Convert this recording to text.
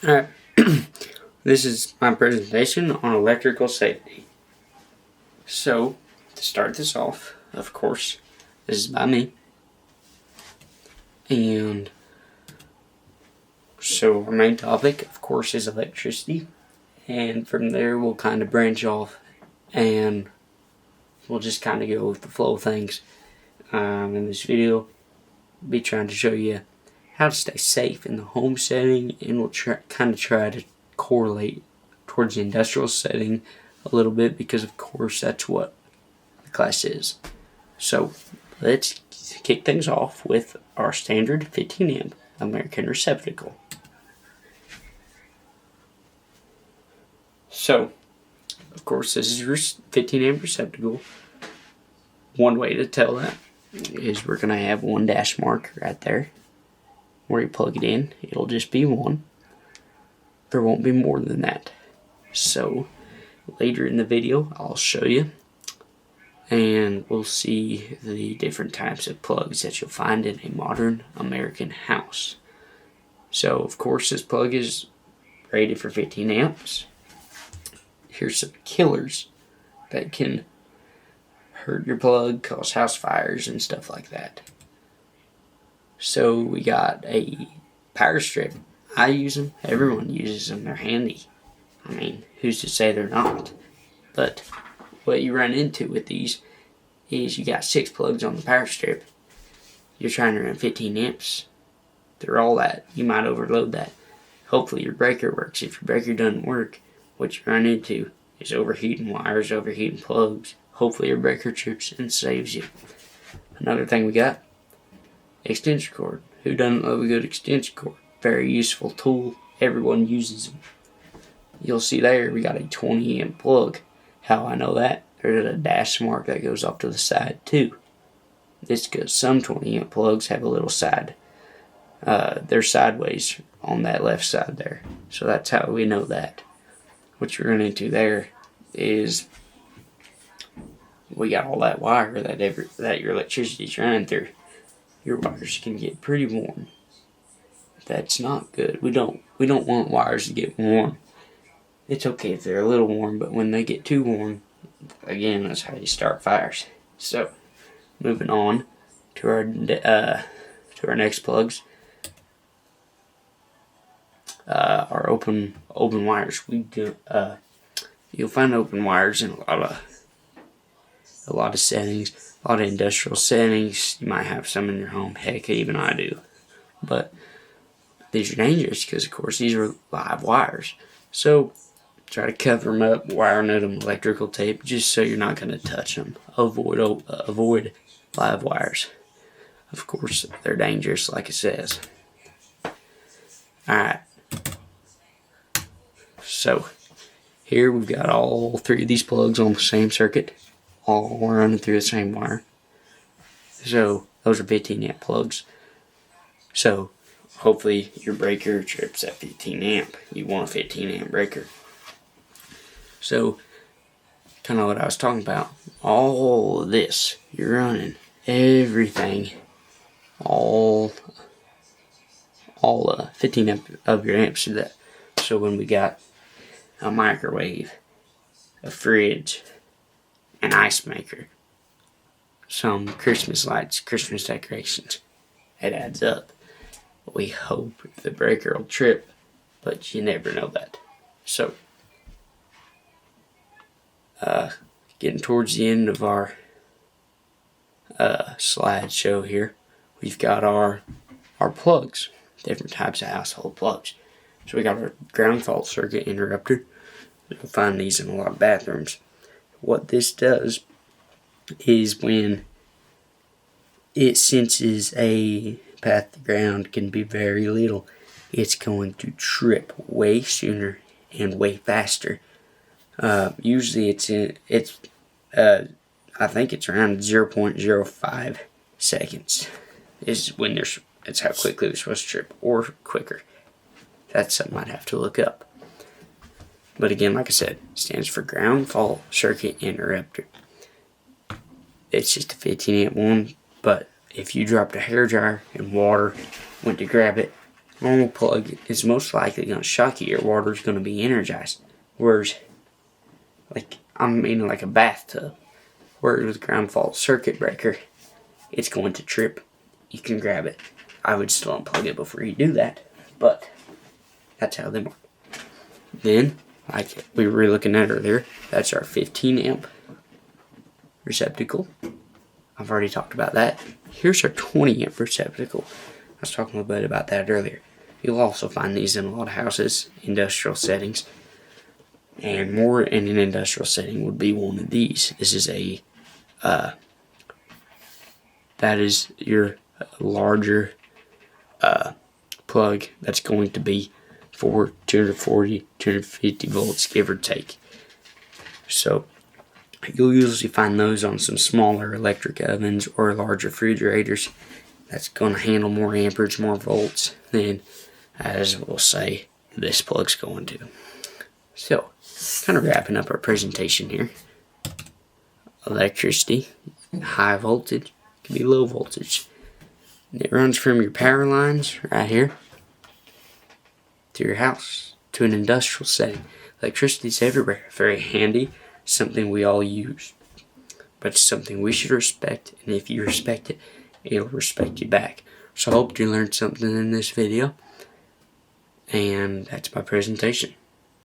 Alright, this is my presentation on electrical safety. So, to start this off, of course, this is by me. And so our main topic, of course, is electricity. And from there we'll kind of branch off and we'll just kind of go with the flow of things. In this video, I'll be trying to show you how to stay safe in the home setting, and we'll kind of try to correlate towards the industrial setting a little bit, because of course that's what the class is. So let's kick things off with our standard 15 amp American receptacle. So of course this is your 15 amp receptacle. One way to tell that is we're going to have one dash mark right there where you plug it in. It'll just be one. There won't be more than that. So later in the video I'll show you, and we'll see the different types of plugs that you'll find in a modern American house. So of course this plug is rated for 15 amps. Here's some killers that can hurt your plug, cause house fires and stuff like that. So we got a power strip. I use them. Everyone uses them. They're handy. I mean, who's to say they're not? But what you run into with these is you got 6 plugs on the power strip. You're trying to run 15 amps. They're all that. You might overload that. Hopefully your breaker works. If your breaker doesn't work, what you run into is overheating wires, overheating plugs. Hopefully your breaker trips and saves you. Another thing we got, extension cord. Who doesn't love a good extension cord? Very useful tool. Everyone uses them. You'll see there we got a 20 amp plug. How I know that? There's a dash mark that goes off to the side too. This because some 20 amp plugs have a little side. They're sideways on that left side there. So that's how we know that. What you run into there is we got all that wire that your electricity's running through. Your wires can get pretty warm. That's not good. We don't want wires to get warm. It's okay if they're a little warm, but when they get too warm, again, that's how you start fires. So, moving on to our next plugs. Our open wires. You'll find open wires in a lot of settings, a lot of industrial settings. You might have some in your home. Heck, even I do. But these are dangerous because, of course, these are live wires. So try to cover them up, wire nut them, electrical tape, just so you're not going to touch them. Avoid live wires. Of course, they're dangerous, like it says. Alright. So here we've got all 3 of these plugs on the same circuit, all running through the same wire. So those are 15 amp plugs. So hopefully your breaker trips at 15 amp. You want a 15 amp breaker. So kind of what I was talking about. All of this, you're running everything, all 15 amp of your amps to that. So when we got a microwave, a fridge, an ice maker, some Christmas lights, Christmas decorations, it adds up. We hope the breaker will trip, but you never know that. So, getting towards the end of our slideshow here, we've got our plugs, different types of household plugs. So we got our ground fault circuit interrupter. You'll find these in a lot of bathrooms. What this does is when it senses a path to ground can be very little, it's going to trip way sooner and way faster. Usually I think it's around 0.05 seconds is when it's how quickly they're supposed to trip, or quicker. That's something I'd have to look up. But again, like I said, it stands for ground fault circuit interrupter. It's just a 15 amp one, but if you dropped a hairdryer in water, went to grab it, normal plug is most likely going to shock you. Your water's going to be energized. Whereas, like a bathtub, whereas with ground fault circuit breaker, it's going to trip. You can grab it. I would still unplug it before you do that, but that's how they work. Then, like we were looking at earlier, that's our 15 amp receptacle. I've already talked about that. Here's our 20 amp receptacle. I was talking a little bit about that earlier. You'll also find these in a lot of houses, industrial settings. And more in an industrial setting would be one of these. This is a, that is your larger plug that's going to be for 240, 250 volts, give or take. So you'll usually find those on some smaller electric ovens or large refrigerators. That's going to handle more amperage, more volts than, as we'll say, this plug's going to. So, kind of wrapping up our presentation here. Electricity, high voltage, can be low voltage. It runs from your power lines right here to your house, to an industrial setting. Electricity's everywhere. Very handy, something we all use. But it's something we should respect, and if you respect it, it'll respect you back. So I hope you learned something in this video. And that's my presentation.